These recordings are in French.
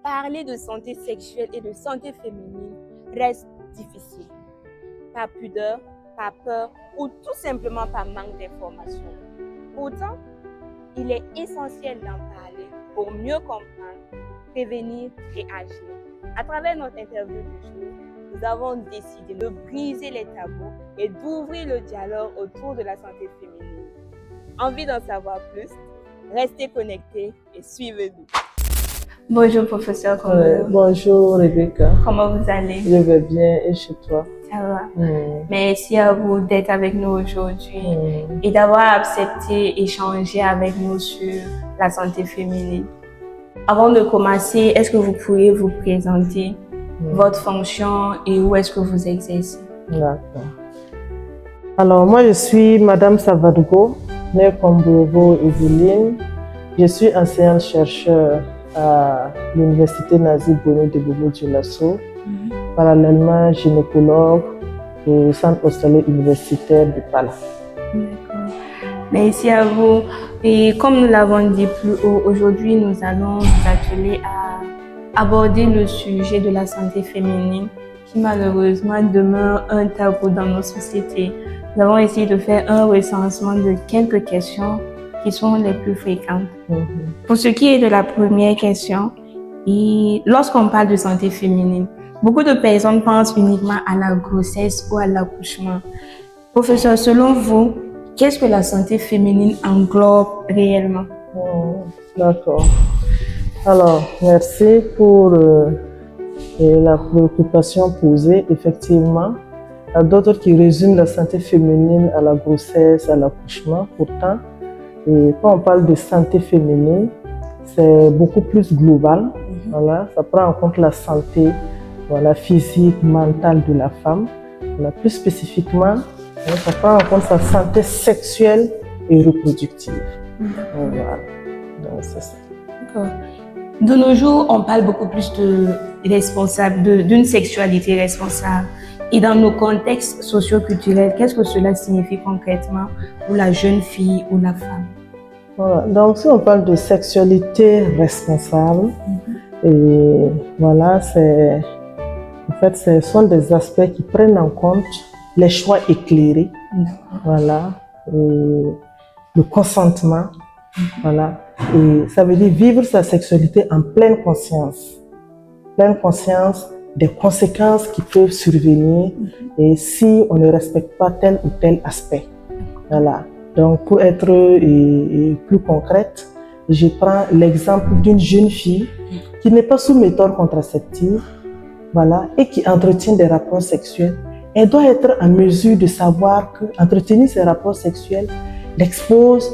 parler de santé sexuelle et de santé féminine reste difficile. Par pudeur, par peur ou tout simplement par manque d'information. Pourtant, il est essentiel d'en parler pour mieux comprendre, prévenir et agir. À travers notre interview du jour, nous avons décidé de briser les tabous et d'ouvrir le dialogue autour de la santé féminine. Envie d'en savoir plus? Restez connectés et suivez-nous. Bonjour professeur. Bonjour Rebecca. Comment vous allez? Je vais bien et chez toi? Ça va. Merci à vous d'être avec nous aujourd'hui et d'avoir accepté échanger avec nous sur la santé féminine. Avant de commencer, est-ce que vous pourriez vous présenter votre fonction et où est-ce que vous exercez? D'accord. Alors moi je suis Madame Savadugo, née Kombovo Evelyne. Je suis enseignante-chercheur à l'Université Nazi Boni de Bobo-Dioulasso. Parallèlement gynécologue au Centre hospitalier universitaire de Pala. D'accord. Merci à vous. Et comme nous l'avons dit plus haut, aujourd'hui nous allons nous atteler à aborder le sujet de la santé féminine qui malheureusement demeure un tabou dans nos sociétés. Nous avons essayé de faire un recensement de quelques questions qui sont les plus fréquentes. Pour ce qui est de la première question, lorsqu'on parle de santé féminine, beaucoup de personnes pensent uniquement à la grossesse ou à l'accouchement. Professeur, selon vous, qu'est-ce que la santé féminine englobe réellement? D'accord. Alors, merci pour la préoccupation posée. Effectivement, il y a d'autres qui résument la santé féminine à la grossesse, à l'accouchement. Pourtant, quand on parle de santé féminine, c'est beaucoup plus global. Voilà, ça prend en compte la santé physique, mentale de la femme. Plus spécifiquement, ça prend en compte sa santé sexuelle et reproductive. Voilà, donc c'est ça. D'accord. De nos jours, on parle beaucoup plus d'une sexualité responsable. Et dans nos contextes socio-culturels, qu'est-ce que cela signifie concrètement pour la jeune fille ou la femme? Voilà. Donc, si on parle de sexualité responsable, et voilà, ce sont des aspects qui prennent en compte les choix éclairés, voilà, et le consentement, voilà, et ça veut dire vivre sa sexualité en pleine conscience des conséquences qui peuvent survenir et si on ne respecte pas tel ou tel aspect, voilà. Donc, pour être plus concrète, je prends l'exemple d'une jeune fille qui n'est pas sous méthode contraceptive, voilà, et qui entretient des rapports sexuels. Elle doit être en mesure de savoir qu'entretenir ces rapports sexuels l'expose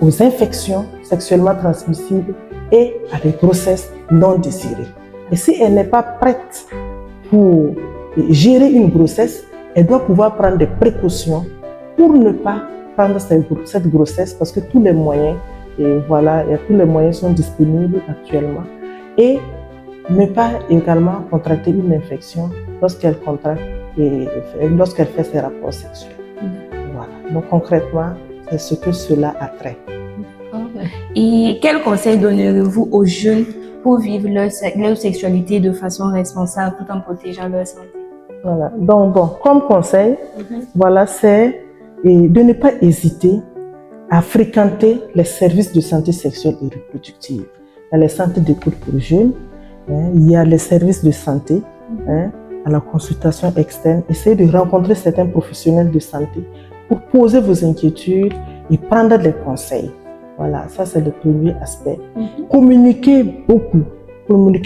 aux infections sexuellement transmissibles et à des grossesses non désirées. Et si elle n'est pas prête pour gérer une grossesse, elle doit pouvoir prendre des précautions pour ne pas prendre cette grossesse parce que tous les moyens, tous les moyens sont disponibles actuellement. Et ne pas également contracter une infection lorsqu'elle fait ses rapports sexuels. Voilà. Donc concrètement, c'est ce que cela a trait. Et quel conseil donnerez-vous aux jeunes pour vivre leur sexualité de façon responsable tout en protégeant leur santé? Voilà. Donc comme conseil, c'est de ne pas hésiter à fréquenter les services de santé sexuelle et reproductive. Il y a les centres d'écoute pour jeunes, il y a les services de santé, à la consultation externe. Essayez de rencontrer certains professionnels de santé pour poser vos inquiétudes et prendre des conseils. Voilà, ça c'est le premier aspect. Communiquer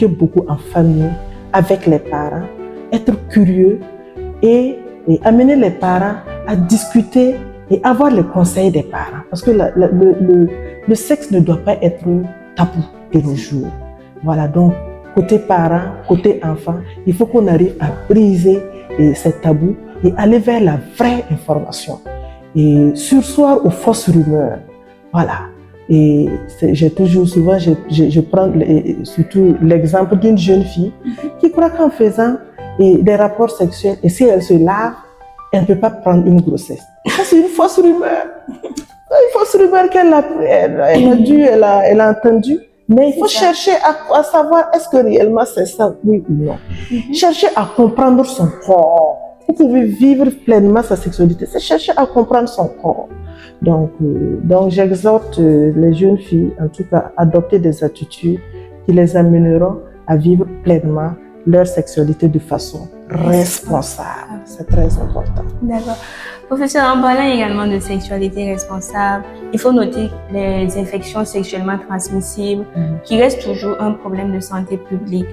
beaucoup en famille, avec les parents, être curieux et amener les parents à discuter et avoir les conseils des parents. Parce que le sexe ne doit pas être tabou de nos jours. Voilà, donc côté parents, côté enfants, il faut qu'on arrive à briser ces tabous et aller vers la vraie information. Et surseoir aux fausses rumeurs. Voilà. Et je prends surtout l'exemple d'une jeune fille qui croit qu'en faisant des rapports sexuels, et si elle se lave, elle ne peut pas prendre une grossesse. Ça, c'est une fausse rumeur. Une fausse rumeur qu'elle a entendue, Mais il faut chercher à savoir est-ce que réellement c'est ça, oui ou non. Chercher à comprendre son corps. Vous pouvez vivre pleinement sa sexualité, c'est chercher à comprendre son corps. Donc j'exhorte les jeunes filles, en tout cas, à adopter des attitudes qui les amèneront à vivre pleinement leur sexualité de façon responsable. C'est très important. D'accord. Professeur, en parlant également de sexualité responsable, il faut noter les infections sexuellement transmissibles qui restent toujours un problème de santé publique.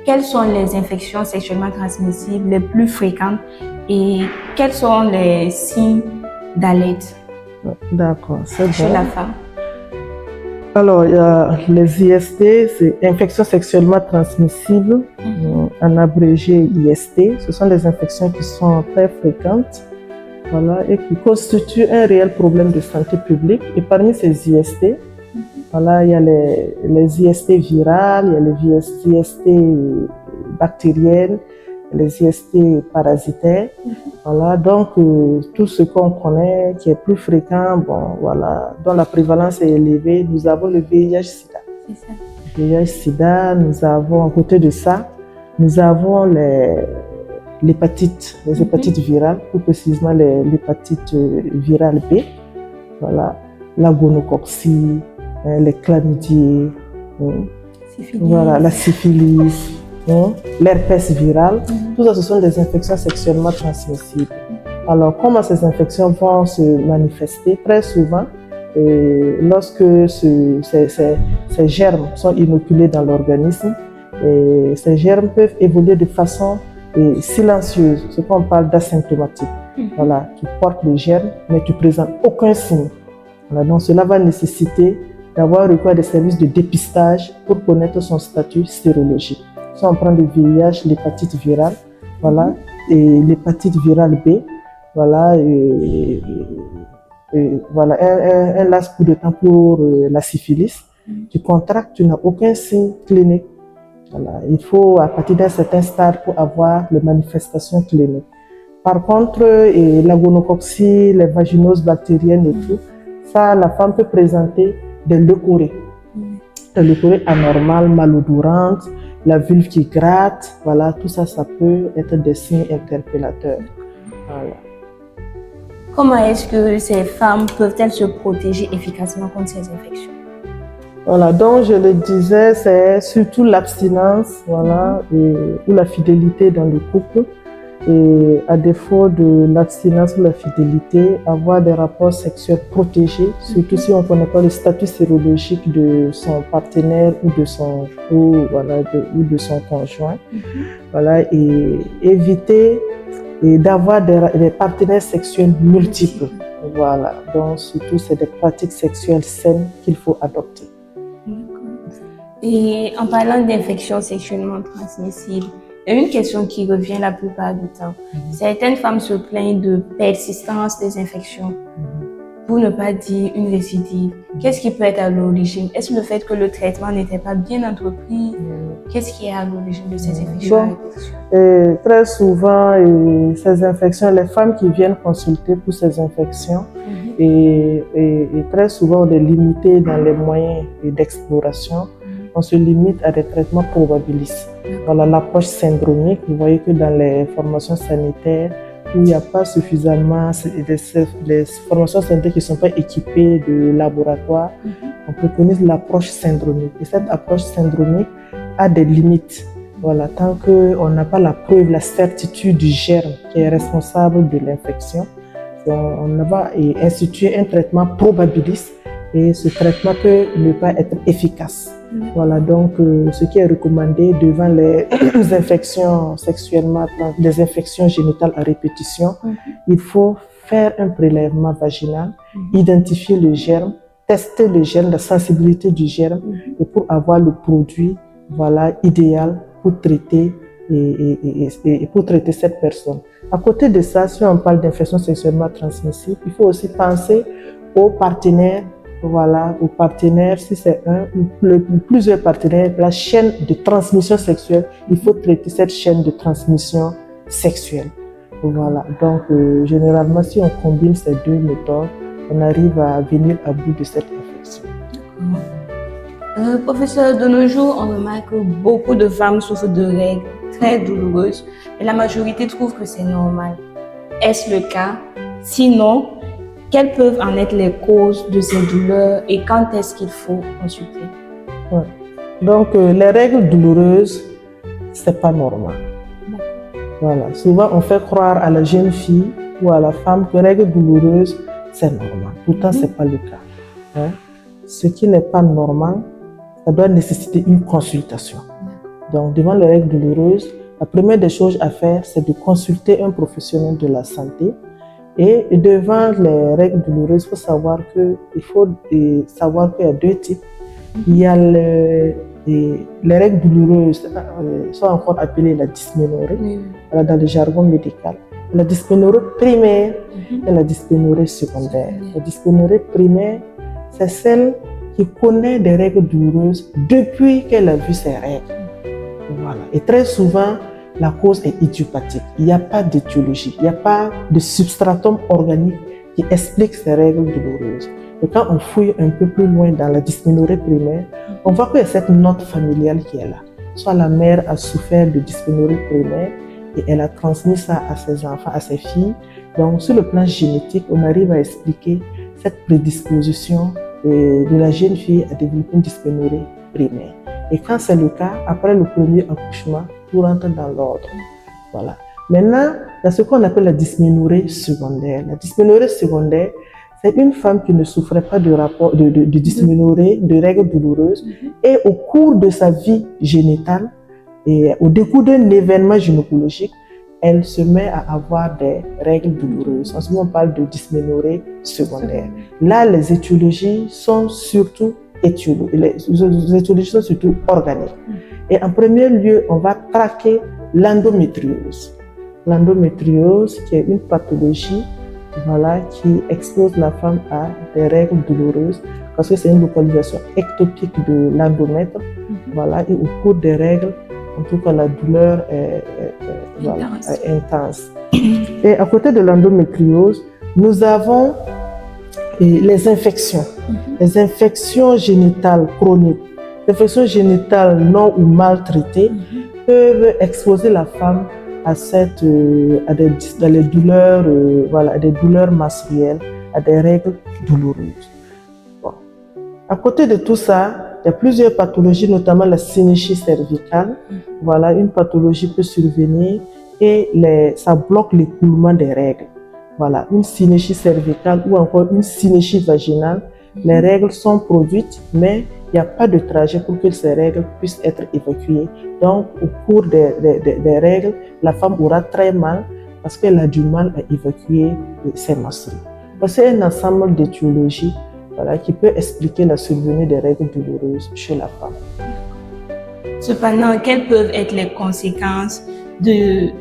Quelles sont les infections sexuellement transmissibles les plus fréquentes et quels sont les signes d'alerte D'accord, c'est bon. chez la femme? Alors, il y a les IST, c'est infections sexuellement transmissibles, en abrégé IST. Ce sont des infections qui sont très fréquentes, voilà, et qui constituent un réel problème de santé publique. Et parmi ces IST, voilà, il y a les IST virales, il y a les IST bactériennes, les IST parasitaires. Voilà, donc tout ce qu'on connaît qui est plus fréquent, bon, voilà, dont la prévalence est élevée, nous avons le VIH-Sida. C'est ça. Le VIH-Sida, nous avons, à côté de ça, nous avons l'hépatite, les hépatites virales, plus précisément l'hépatite virale B, voilà, la gonococcie, les chlamydiés, voilà, la syphilis, l'herpès viral. Tout ça, ce sont des infections sexuellement transmissibles. Alors, comment ces infections vont se manifester? Très souvent, lorsque ces germes sont inoculés dans l'organisme, ces germes peuvent évoluer de façon silencieuse, ce qu'on parle d'asymptomatique. Voilà, tu portes le germe, mais tu ne présentes aucun signe. Voilà, donc cela va nécessiter d'avoir recours à des services de dépistage pour connaître son statut sérologique. Si on prend le VIH, l'hépatite virale, voilà, et l'hépatite virale B, voilà, voilà un laps de temps pour la syphilis. Tu contractes, tu n'as aucun signe clinique. Voilà, il faut à partir d'un certain stade pour avoir les manifestations cliniques. Par contre, la gonococcie, les vaginoses bactériennes et tout, ça, la femme peut présenter des leucorrhées. Des leucorrhées anormales, malodorantes, la vulve qui gratte, voilà, tout ça, ça peut être des signes interpellateurs. Voilà. Comment est-ce que ces femmes peuvent-elles se protéger efficacement contre ces infections? Voilà, donc je le disais, c'est surtout l'abstinence, voilà, ou la fidélité dans le couple. Et à défaut de l'abstinence ou la fidélité, avoir des rapports sexuels protégés, surtout si on ne connaît pas le statut sérologique de son partenaire ou de son conjoint. Voilà, et éviter d'avoir des partenaires sexuels multiples. Voilà, donc surtout c'est des pratiques sexuelles saines qu'il faut adopter. Et en parlant d'infections sexuellement transmissibles, il y a une question qui revient la plupart du temps. Certaines femmes se plaignent de persistance des infections, pour ne pas dire une récidive. Qu'est-ce qui peut être à l'origine? Est-ce le fait que le traitement n'était pas bien entrepris? Qu'est-ce qui est à l'origine de ces infections? Très souvent, ces infections, les femmes qui viennent consulter pour ces infections, et très souvent, on est limité dans les moyens d'exploration. On se limite à des traitements probabilistes. Voilà, l'approche syndromique, vous voyez que dans les formations sanitaires, où il n'y a pas suffisamment, les formations sanitaires qui ne sont pas équipées de laboratoires, on préconise l'approche syndromique. Et cette approche syndromique a des limites. Voilà, tant qu'on n'a pas la preuve, la certitude du germe qui est responsable de l'infection, on va instituer un traitement probabiliste et ce traitement peut ne pas être efficace. Voilà, donc ce qui est recommandé devant les infections sexuellement, les infections génitales à répétition, il faut faire un prélèvement vaginal, identifier le germe, tester le germe, la sensibilité du germe, et pour avoir le produit, voilà, idéal pour traiter et pour traiter cette personne. À côté de ça, si on parle d'infections sexuellement transmissibles, il faut aussi penser aux partenaires. Voilà, aux partenaires, si c'est un ou plusieurs partenaires, la chaîne de transmission sexuelle, il faut traiter cette chaîne de transmission sexuelle. Voilà, donc généralement, si on combine ces deux méthodes, on arrive à venir à bout de cette infection. Professeur, de nos jours, on remarque que beaucoup de femmes souffrent de règles très douloureuses, mais la majorité trouve que c'est normal. Est-ce le cas? Sinon, quelles peuvent en être les causes de ces douleurs et quand est-ce qu'il faut consulter? Ouais. Donc, les règles douloureuses, c'est pas normal. Voilà. Souvent, on fait croire à la jeune fille ou à la femme que règles douloureuses, c'est normal. Pourtant, c'est pas le cas. Hein? Ce qui n'est pas normal, ça doit nécessiter une consultation. Donc, devant les règles douloureuses, la première des choses à faire, c'est de consulter un professionnel de la santé. Et devant les règles douloureuses, il faut savoir qu'il y a deux types. Il y a les règles douloureuses, sont encore appelées la dysménorrhée, dans le jargon médical. La dysménorrhée primaire et la dysménorrhée secondaire. La dysménorrhée primaire, c'est celle qui connaît des règles douloureuses depuis qu'elle a vu ses règles. Voilà. Et très souvent, la cause est idiopathique. Il n'y a pas d'étiologie, il n'y a pas de substratum organique qui explique ces règles douloureuses. Et quand on fouille un peu plus loin dans la dysménorrhée primaire, on voit qu'il y a cette note familiale qui est là. Soit la mère a souffert de dysménorrhée primaire et elle a transmis ça à ses enfants, à ses filles. Donc, sur le plan génétique, on arrive à expliquer cette prédisposition de la jeune fille à développer une dysménorrhée primaire. Et quand c'est le cas, après le premier accouchement, tout rentre dans l'ordre. Voilà. Maintenant, il y a ce qu'on appelle la dysménorrhée secondaire. La dysménorrhée secondaire, c'est une femme qui ne souffrait pas de dysménorrhée, de règles douloureuses, et au cours de sa vie génitale, et au décours d'un événement gynécologique, elle se met à avoir des règles douloureuses. En ce moment, on parle de dysménorrhée secondaire. Là, les étiologies sont surtout organiques. Et en premier lieu, on va traquer l'endométriose. L'endométriose, qui est une pathologie, voilà, qui expose la femme à des règles douloureuses, parce que c'est une localisation ectopique de l'endomètre. Voilà, et au cours des règles, en tout cas, la douleur est intense. Et à côté de l'endométriose, nous avons les infections. Les infections génitales chroniques. Les infections génitales non ou mal traitées peuvent exposer la femme à des douleurs, à des douleurs menstruelles, à des règles douloureuses. Bon. À côté de tout ça, il y a plusieurs pathologies, notamment la synéchie cervicale. Voilà, une pathologie peut survenir et ça bloque l'écoulement des règles. Voilà, une synéchie cervicale ou encore une synéchie vaginale. Les règles sont produites, mais il n'y a pas de trajet pour que ces règles puissent être évacuées. Donc, au cours des règles, la femme aura très mal parce qu'elle a du mal à évacuer ses menstrues. C'est un ensemble d'étiologies, voilà, qui peut expliquer la survenue des règles douloureuses chez la femme. Cependant, quelles peuvent être les conséquences si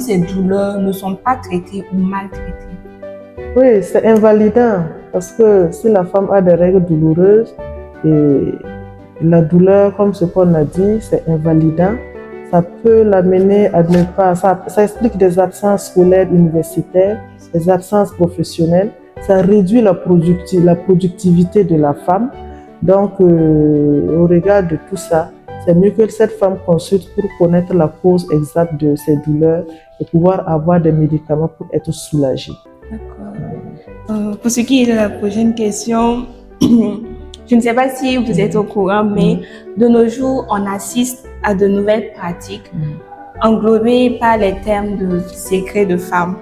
ces douleurs ne sont pas traitées ou mal traitées? Oui, c'est invalidant parce que si la femme a des règles douloureuses et la douleur, comme ce qu'on a dit, c'est invalidant, ça peut l'amener à ne pas... Ça explique des absences scolaires universitaires, des absences professionnelles, ça réduit la productivité de la femme. Donc, au regard de tout ça, c'est mieux que cette femme consulte pour connaître la cause exacte de ses douleurs et pouvoir avoir des médicaments pour être soulagée. D'accord. Pour ce qui est de la prochaine question, je ne sais pas si vous êtes au courant, mais de nos jours, on assiste à de nouvelles pratiques englobées par les termes de secret de femmes,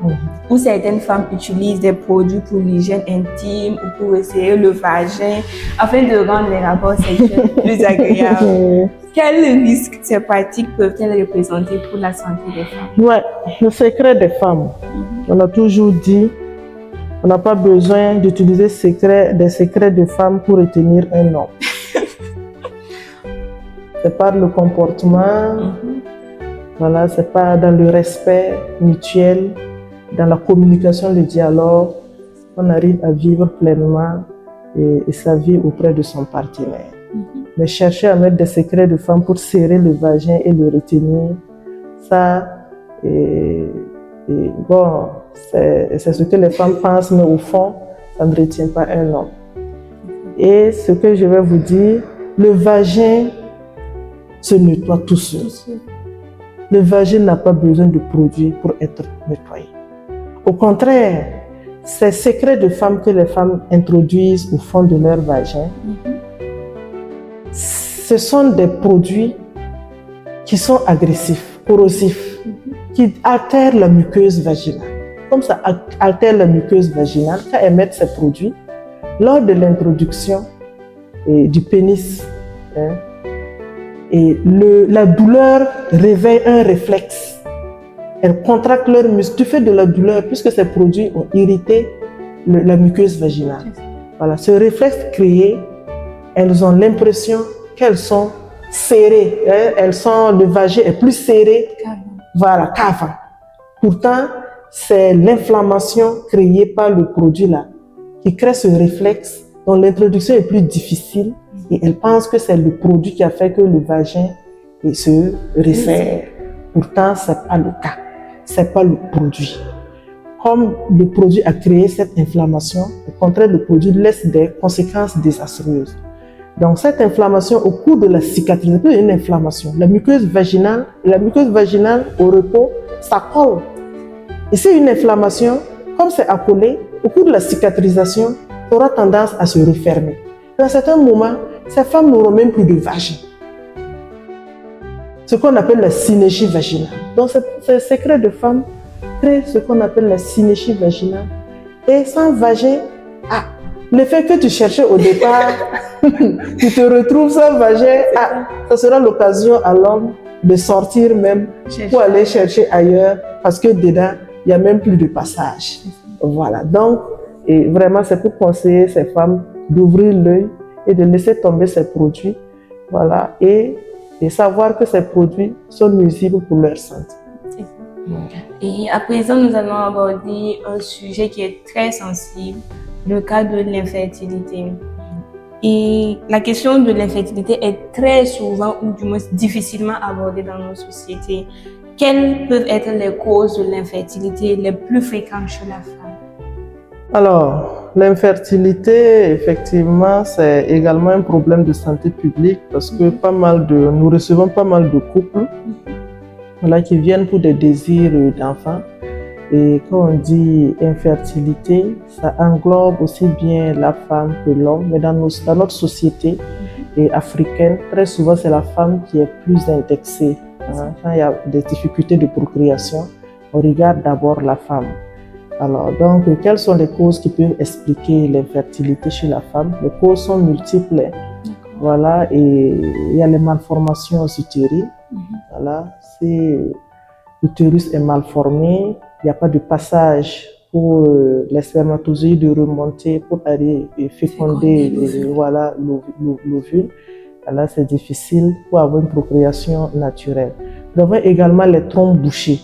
où certaines femmes utilisent des produits pour l'hygiène intime ou pour essayer le vagin afin de rendre les rapports sexuels plus agréables. Quels risques ces pratiques peuvent-elles représenter pour la santé des femmes? Ouais, le secret des femmes. On a toujours dit, on n'a pas besoin d'utiliser des secrets de femmes pour retenir un homme. C'est par le comportement, voilà, c'est pas dans le respect mutuel, dans la communication, le dialogue, qu'on arrive à vivre pleinement et sa vie auprès de son partenaire. Mais chercher à mettre des secrets de femmes pour serrer le vagin et le retenir, ça, bon, c'est ce que les femmes pensent, mais au fond, ça ne retient pas un homme. Et ce que je vais vous dire, le vagin se nettoie tout seul. Le vagin n'a pas besoin de produits pour être nettoyé. Au contraire, ces secrets de femmes que les femmes introduisent au fond de leur vagin, ce sont des produits qui sont agressifs, corrosifs, qui altèrent la muqueuse vaginale. Comme ça altère la muqueuse vaginale, quand elles mettent ces produits, lors de l'introduction du pénis, et la douleur réveille un réflexe. Elles contractent leurs muscles du fait de la douleur, puisque ces produits ont irrité la muqueuse vaginale. Voilà, ce réflexe créé, elles ont l'impression qu'elles sont serrées. Le vagin est plus serré qu'avant. Pourtant, c'est l'inflammation créée par le produit là qui crée ce réflexe dont l'introduction est plus difficile et elles pensent que c'est le produit qui a fait que le vagin se resserre. Pourtant, ce n'est pas le cas. Ce n'est pas le produit. Comme le produit a créé cette inflammation, au contraire, le produit laisse des conséquences désastreuses. Donc, cette inflammation, au cours de la cicatrisation, c'est une inflammation. La muqueuse vaginale au repos, ça colle. Et c'est une inflammation, comme c'est accolé, au cours de la cicatrisation, ça aura tendance à se refermer. Dans un certain moment, ces femmes n'auront même plus de vagin. Ce qu'on appelle la synergie vaginale. Donc, ce secret de femme crée ce qu'on appelle la synergie vaginale. Et sans vagin, le fait que tu cherchais au départ, tu te retrouves sans vagin, ça sera l'occasion à l'homme de sortir même pour aller chercher ailleurs parce que dedans, il n'y a même plus de passage. Voilà. Donc, et vraiment, c'est pour conseiller ces femmes d'ouvrir l'œil et de laisser tomber ces produits. Voilà. Et savoir que ces produits sont nuisibles pour leur santé. Et à présent, nous allons aborder un sujet qui est très sensible, le cas de l'infertilité. Et la question de l'infertilité est très souvent, ou du moins difficilement abordée dans nos sociétés. Quelles peuvent être les causes de l'infertilité les plus fréquentes chez la femme? Alors, l'infertilité, effectivement, c'est également un problème de santé publique parce que nous recevons pas mal de couples qui viennent pour des désirs d'enfants. Et quand on dit infertilité, ça englobe aussi bien la femme que l'homme. Mais dans notre société africaine, très souvent, c'est la femme qui est plus indexée. Quand il y a des difficultés de procréation, on regarde d'abord la femme. Alors, donc, quelles sont les causes qui peuvent expliquer l'infertilité chez la femme? Les causes sont multiples. Voilà, et il y a les malformations utérines. Voilà, si l'utérus est mal formé, il n'y a pas de passage pour les spermatozoïdes de remonter pour aller féconder l'ovule. Là, c'est difficile pour avoir une procréation naturelle. Nous avons également les trompes bouchées.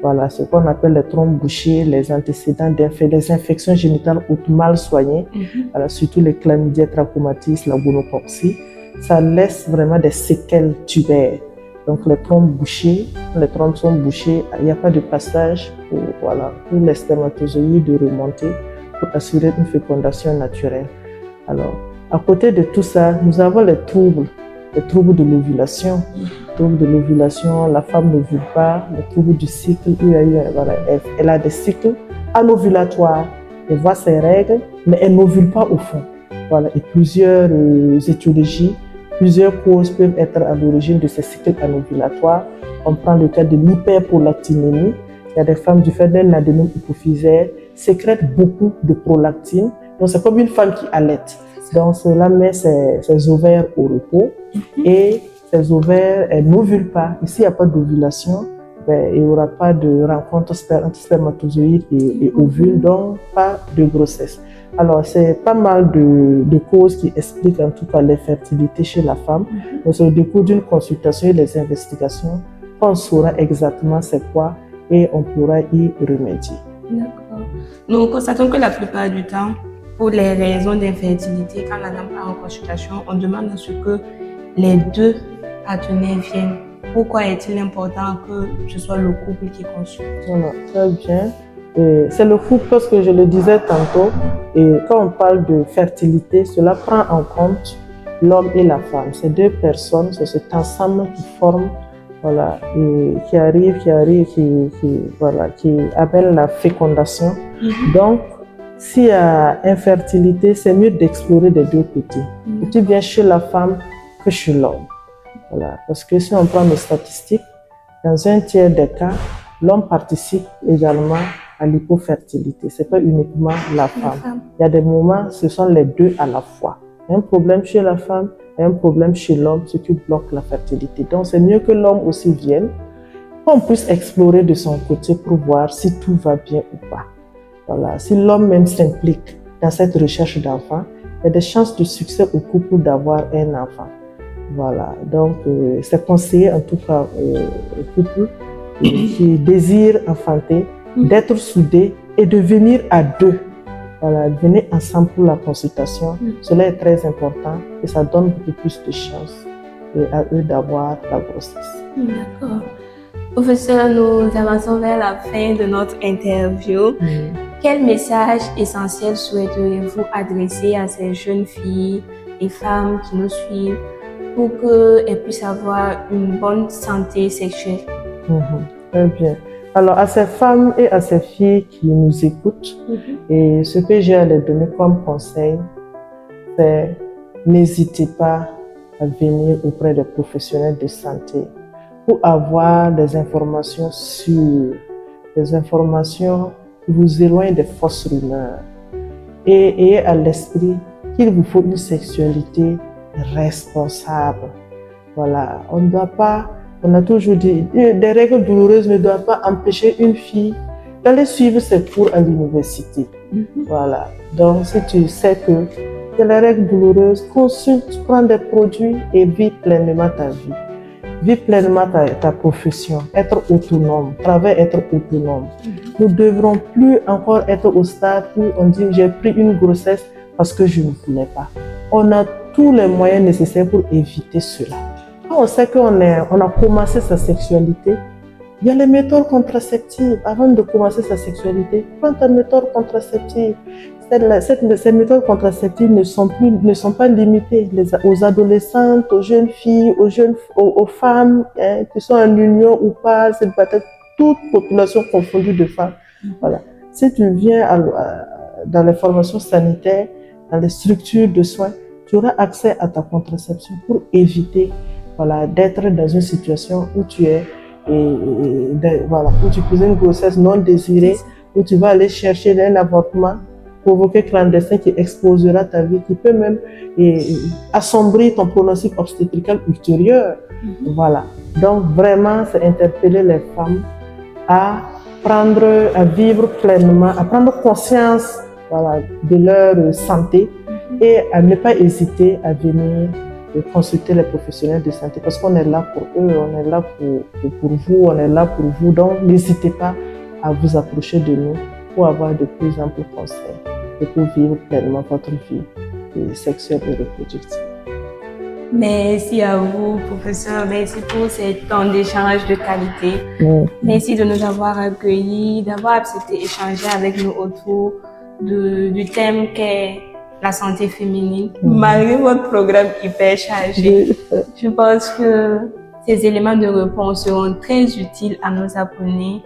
Voilà, ce qu'on appelle les trompes bouchées, les antécédents des infections génitales mal soignées, voilà, surtout les chlamydia trachomatis, la gonococcie. Ça laisse vraiment des séquelles tubaires. Donc les trompes bouchées, les trompes sont bouchées, il n'y a pas de passage pour les spermatozoïdes de remonter pour assurer une fécondation naturelle. Alors, à côté de tout ça, nous avons les troubles de l'ovulation. Les troubles de l'ovulation, la femme n'ovule pas, les troubles du cycle, elle a des cycles anovulatoires, elle voit ses règles, mais elle n'ovule pas au fond. Voilà, et plusieurs étiologies, plusieurs causes peuvent être à l'origine de ces cycles anovulatoires. On prend le cas de l'hyperprolactinémie. Il y a des femmes du fait d'un adénome hypophysaire sécrètent beaucoup de prolactine. Donc c'est comme une femme qui allaite. Donc cela met ses ovaires au repos et ces ovaires n'ovulent pas. Et s'il n'y a pas d'ovulation, il n'y aura pas de rencontre entre spermatozoïdes et ovules, donc pas de grossesse. Alors, c'est pas mal de causes qui expliquent en tout cas l'infertilité chez la femme. Donc, au décours d'une consultation et des investigations, on saura exactement c'est quoi et on pourra y remédier. D'accord. Nous constatons que la plupart du temps, pour les raisons d'infertilité, quand la dame part en consultation, on demande à ce que les deux partenaires viennent. Pourquoi est-il important que ce soit le couple qui consulte? Voilà, très bien. C'est le couple, parce que je le disais tantôt, Et quand on parle de fertilité, cela prend en compte l'homme et la femme. Ces deux personnes, c'est cet ensemble qui forme, voilà, et qui appelle la fécondation. Donc, s'il y a infertilité, c'est mieux d'explorer des deux côtés. Aussi bien chez la femme que chez l'homme. Voilà. Parce que si on prend nos statistiques, dans un tiers des cas, l'homme participe également à l'hypofertilité. Ce n'est pas uniquement la femme. Il y a des moments, ce sont les deux à la fois. Il y a un problème chez la femme et un problème chez l'homme, ce qui bloque la fertilité. Donc, c'est mieux que l'homme aussi vienne, qu'on puisse explorer de son côté pour voir si tout va bien ou pas. Voilà. Si l'homme même s'implique dans cette recherche d'enfants, il y a des chances de succès au couple d'avoir un enfant. Voilà. Donc, c'est conseillé en tout cas au couple qui désire enfanter, d'être soudés et de venir à deux. Voilà, venez ensemble pour la consultation. Cela est très important et ça donne beaucoup plus de chances à eux d'avoir la grossesse. D'accord. Professeur, nous avançons vers la fin de notre interview. Quel message essentiel souhaiteriez-vous adresser à ces jeunes filles et femmes qui nous suivent pour qu'elles puissent avoir une bonne santé sexuelle? Très bien. Alors, à ces femmes et à ces filles qui nous écoutent, et ce que j'ai à les donner comme conseil, c'est n'hésitez pas à venir auprès des professionnels de santé pour avoir des informations sûres, des informations qui vous éloignent des fausses rumeurs. Et ayez à l'esprit qu'il vous faut une sexualité responsable. Voilà, on ne doit pas, on a toujours dit, des règles douloureuses ne doivent pas empêcher une fille d'aller suivre ses cours à l'université. Voilà, donc si tu sais que il y a les règles douloureuses, consulte, prends des produits et vis pleinement ta vie. Vis pleinement ta profession, être autonome, travailler, être autonome. Nous ne devrons plus encore être au stade où on dit j'ai pris une grossesse parce que je ne voulais pas. On a tous les moyens nécessaires pour éviter cela. Quand on sait qu'on a commencé sa sexualité, il y a les méthodes contraceptives. Avant de commencer sa sexualité, prends ta méthode contraceptive. Ces méthodes contraceptives ne sont pas limitées aux adolescentes, aux jeunes filles, aux femmes qui sont en union ou pas, c'est peut-être toute population confondue de femmes. Voilà. Si tu viens dans les formations sanitaires, dans les structures de soins, tu auras accès à ta contraception pour éviter d'être dans une situation où tu es où tu faisais une grossesse non désirée, où tu vas aller chercher un avortement provoqué clandestin qui exposera ta vie, qui peut même assombrir ton pronostic obstétrical ultérieur. Voilà. Donc vraiment, c'est interpeller les femmes à vivre pleinement, à prendre conscience de leur santé et à ne pas hésiter à venir consulter les professionnels de santé parce qu'on est là pour eux, on est là pour vous, on est là pour vous. Donc n'hésitez pas à vous approcher de nous pour avoir de plus amples conseils et pour vivre pleinement votre vie sexuelle et reproductive. Merci à vous, professeur. Merci pour ces temps d'échange de qualité. Merci de nous avoir accueillis, d'avoir accepté d'échanger avec nous autour du thème qu'est la santé féminine, malgré votre programme hyper chargé. Je pense que ces éléments de réponse seront très utiles à nos abonnés.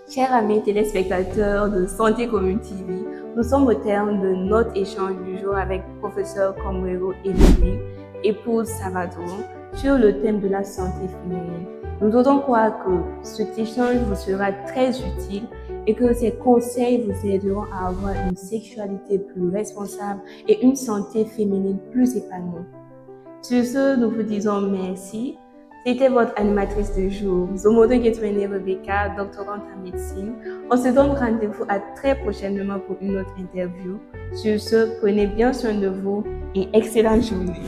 Chers amis téléspectateurs de Santé Commune TV, nous sommes au terme de notre échange du jour avec professeur Komwero Elodie, épouse Salvador, sur le thème de la santé féminine. Nous osons croire que cet échange vous sera très utile et que ces conseils vous aideront à avoir une sexualité plus responsable et une santé féminine plus épanouie. Sur ce, nous vous disons merci. C'était votre animatrice du jour, Zomodo Getwene Rebecca, doctorante en médecine. On se donne rendez-vous à très prochainement pour une autre interview. Sur ce, prenez bien soin de vous et excellente journée.